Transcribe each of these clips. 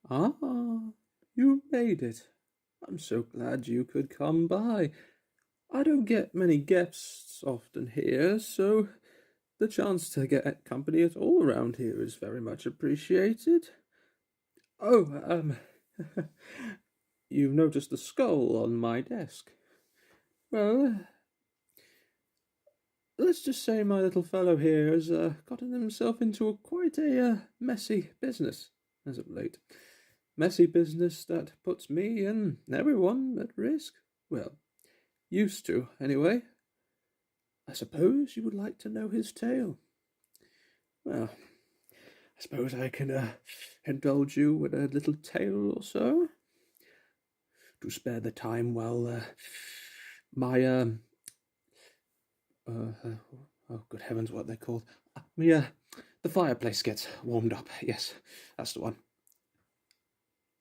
Ah, you made it. I'm so glad you could come by. I don't get many guests often here, so the chance to get company at all around here is very much appreciated. Oh, you've noticed the skull on my desk. Well, let's just say my little fellow here has gotten himself into quite a messy business as of late. Messy business that puts me and everyone at risk. Well, used to, anyway. I suppose you would like to know his tale. Well, I suppose I can indulge you with a little tale or so to spare the time while my oh good heavens, what they're called? The fireplace gets warmed up. Yes, that's the one.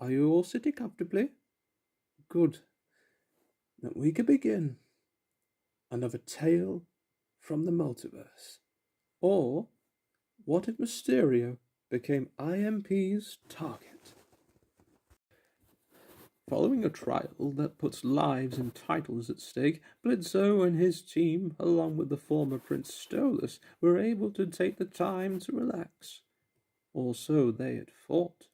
Are you all sitting comfortably? Good. Then we can begin. Another tale from the multiverse. Or what if Mysterio became I.M.P's target? Following a trial that puts lives and titles at stake, Blitzo and his team, along with the former Prince Stolas, were able to take the time to relax. Or so they had thought.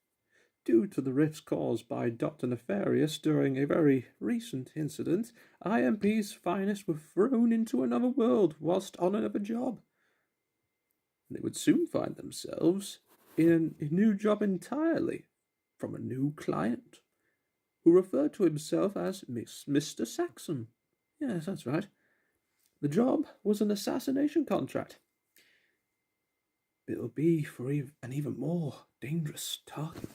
Due to the rifts caused by Dr. Nefarious during a very recent incident, I.M.P's finest were thrown into another world whilst on another job. They would soon find themselves in a new job entirely from a new client, who referred to himself as Mr. Saxon. Yes, that's right. The job was an assassination contract. It'll be for an even more dangerous target.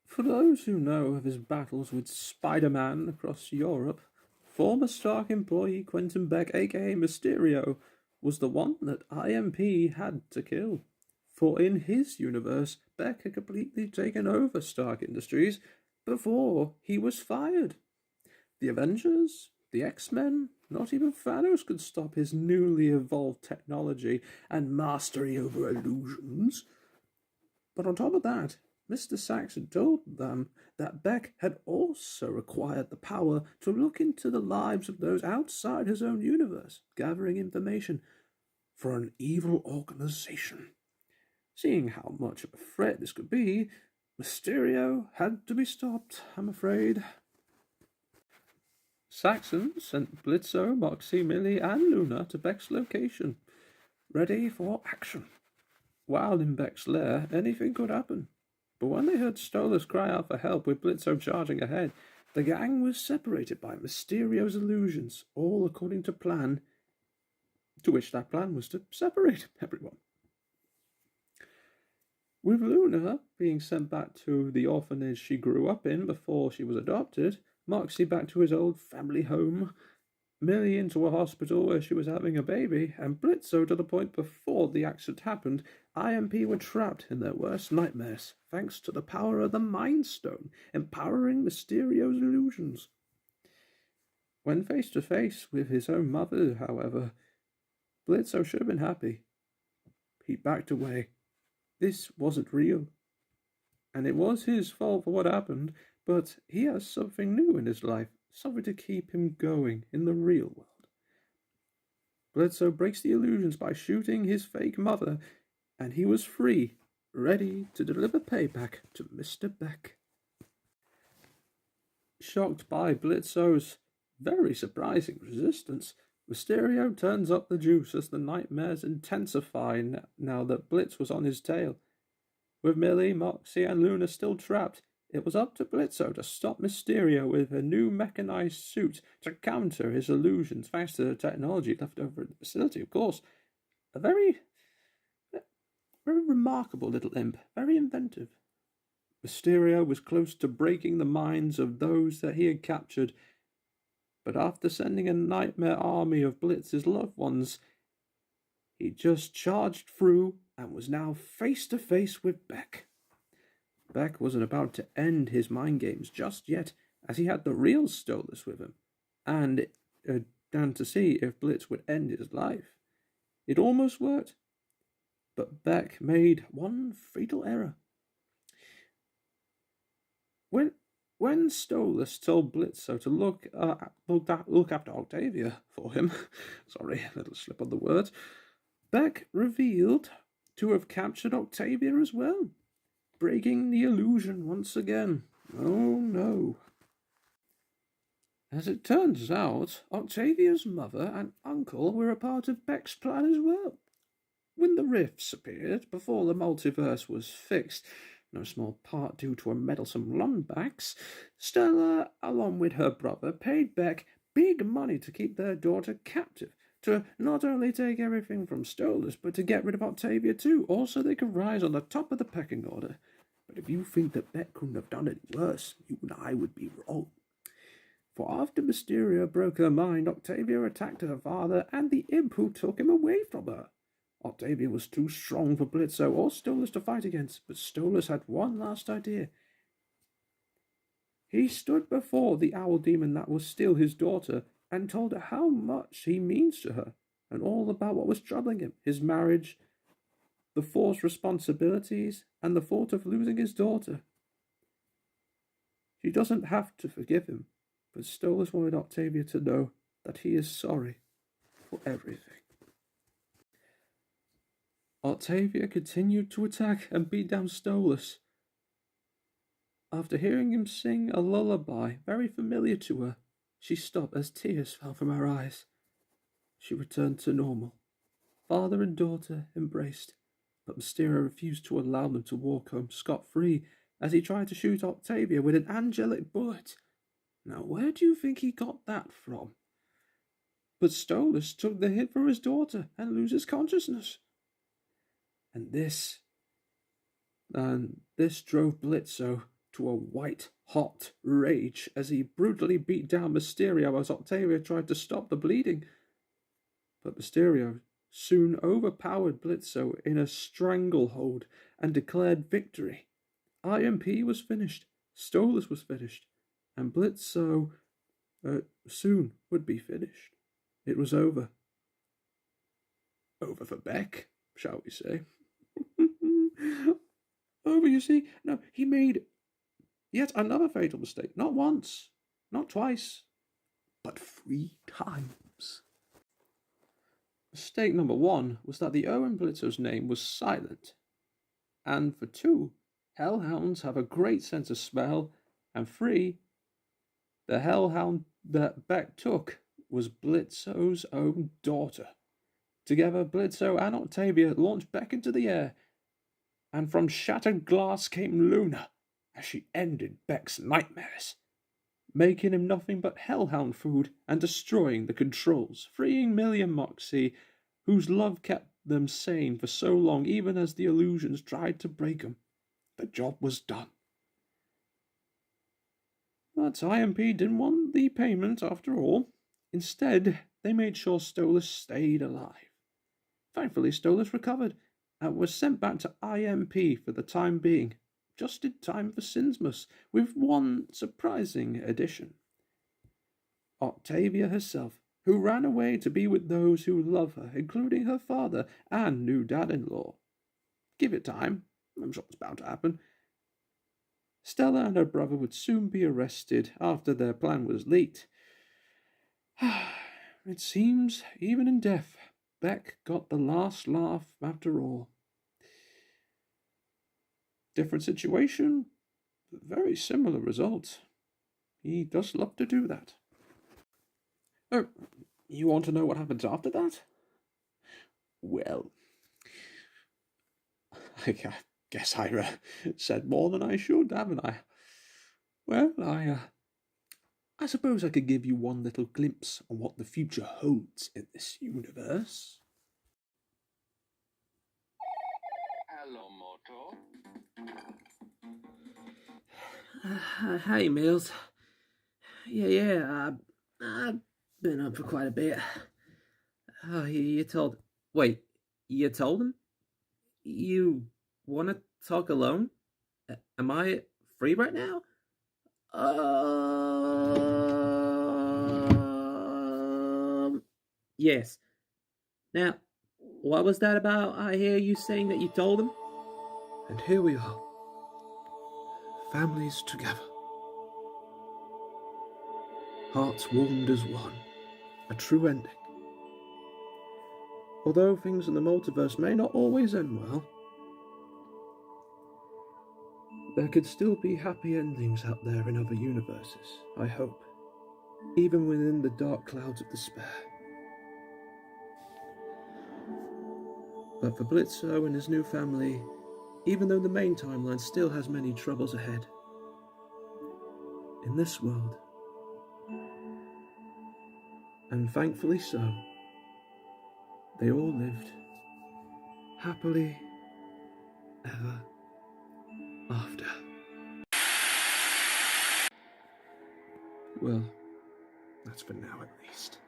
For those who know of his battles with Spider-Man across Europe, former Stark employee Quentin Beck, aka Mysterio, was the one that I.M.P had to kill. For in his universe, Beck had completely taken over Stark Industries before he was fired. The Avengers, the X-Men, not even Thanos could stop his newly evolved technology and mastery over illusions. But on top of that, Mr. Saxon told them that Beck had also acquired the power to look into the lives of those outside his own universe, gathering information for an evil organization. Seeing how much of a threat this could be, Mysterio had to be stopped, I'm afraid. Saxon sent Blitzo, Moxie, Millie, and Luna to Beck's location, ready for action. While in Beck's lair, anything could happen. But when they heard Stolas cry out for help with Blitzo charging ahead, the gang was separated by Mysterio's illusions, all according to plan, to which that plan was to separate everyone. With Luna being sent back to the orphanage she grew up in before she was adopted, Moxie back to his old family home, Millie into a hospital where she was having a baby, and Blitzo to the point before the accident happened, I.M.P were trapped in their worst nightmares, thanks to the power of the Mind Stone, empowering Mysterio's illusions. When face to face with his own mother, however, Blitzo should have been happy. He backed away. This wasn't real. And it was his fault for what happened, but he has something new in his life, something to keep him going in the real world. Blitzo breaks the illusions by shooting his fake mother, and he was free, ready to deliver payback to Mr. Beck. Shocked by Blitzo's very surprising resistance, Mysterio turns up the juice as the nightmares intensify now that Blitz was on his tail. With Millie, Moxie, and Luna still trapped, it was up to Blitzo to stop Mysterio with a new mechanized suit to counter his illusions thanks to the technology left over at the facility, of course. A very remarkable little imp, very inventive. Mysterio was close to breaking the minds of those that he had captured, but after sending a nightmare army of Blitz's loved ones, he just charged through and was now face to face with Beck. Beck wasn't about to end his mind games just yet, as he had the real Stolas with him, and down to see if Blitz would end his life. It almost worked, but Beck made one fatal error. When when Stolas told Blitzo to look after Octavia for him, sorry, a little slip on the words, Beck revealed to have captured Octavia as well, breaking the illusion once again. Oh no. As it turns out, Octavia's mother and uncle were a part of Beck's plan as well. When the rifts appeared, before the multiverse was fixed, no small part due to a meddlesome Lundbacks, Stella, along with her brother, paid Beck big money to keep their daughter captive, to not only take everything from Stolas, but to get rid of Octavia too, also they could rise on the top of the pecking order. But if you think that Beck couldn't have done any worse, you and I would be wrong. For after Mysterio broke her mind, Octavia attacked her father and the imp who took him away from her. Octavia was too strong for Blitzo or Stolas to fight against, but Stolas had one last idea. He stood before the owl demon that was still his daughter and told her how much he means to her and all about what was troubling him, his marriage, the forced responsibilities, and the thought of losing his daughter. She doesn't have to forgive him, but Stolas wanted Octavia to know that he is sorry for everything. Octavia continued to attack and beat down Stolas. After hearing him sing a lullaby very familiar to her, she stopped as tears fell from her eyes. She returned to normal. Father and daughter embraced, but Mysterio refused to allow them to walk home scot-free as he tried to shoot Octavia with an angelic bullet. Now, where do you think he got that from? But Stolas took the hit for his daughter and loses consciousness. And this drove Blitzo to a white-hot rage as he brutally beat down Mysterio as Octavia tried to stop the bleeding. But Mysterio soon overpowered Blitzo in a stranglehold and declared victory. I.M.P. was finished, Stolas was finished, and Blitzo soon would be finished. It was over. Over for Beck, shall we say. Over, you see. No, he made yet another fatal mistake. Not once, not twice, but 3 times. Mistake number 1 was that the O in Blitzo's name was silent. And for 2, hellhounds have a great sense of smell. And 3, the hellhound that Beck took was Blitzo's own daughter. Together, Blitzo and Octavia launched Beck into the air, and from shattered glass came Luna as she ended Beck's nightmares, making him nothing but hellhound food and destroying the controls, freeing Millie and Moxie, whose love kept them sane for so long even as the illusions tried to break them. The job was done. But I.M.P. didn't want the payment after all. Instead, they made sure Stolas stayed alive. Thankfully, Stolas recovered and was sent back to I.M.P. for the time being, just in time for Sinsmas, with one surprising addition. Octavia herself, who ran away to be with those who love her, including her father and new dad-in-law. Give it time, I'm sure it's bound to happen. Stella and her brother would soon be arrested after their plan was leaked. It seems, even in death, Beck got the last laugh after all. Different situation, very similar result. He does love to do that. Oh, you want to know what happens after that? Well, I guess I said more than I should, haven't I? Well, I suppose I could give you one little glimpse on what the future holds in this universe. Hello, Moto. Hey, Mills. Yeah, I've been up for quite a bit. Oh, you told... Wait, you told him? You want to talk alone? Am I free right now? Yes. Now, what was that about? I hear you saying that you told him? And here we are, families together. hearts warmed as one, a true ending. Although things in the multiverse may not always end well, there could still be happy endings out there in other universes, I hope, even within the dark clouds of despair. But for Blitzo and his new family, even though the main timeline still has many troubles ahead, in this world, and thankfully so, they all lived happily ever after. Well, that's for now at least.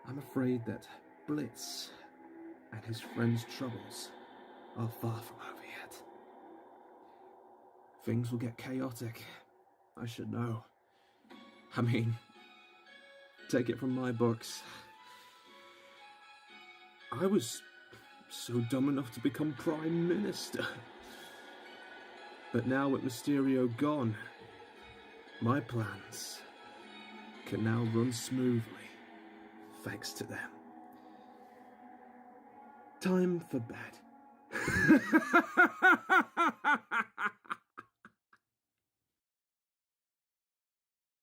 I'm afraid that Blitz and his friend's troubles are far from over yet. Things will get chaotic. I should know. I mean, take it from my books. I was so dumb enough to become Prime Minister. But now with Mysterio gone, my plans can now run smoothly, thanks to them. Time for bed.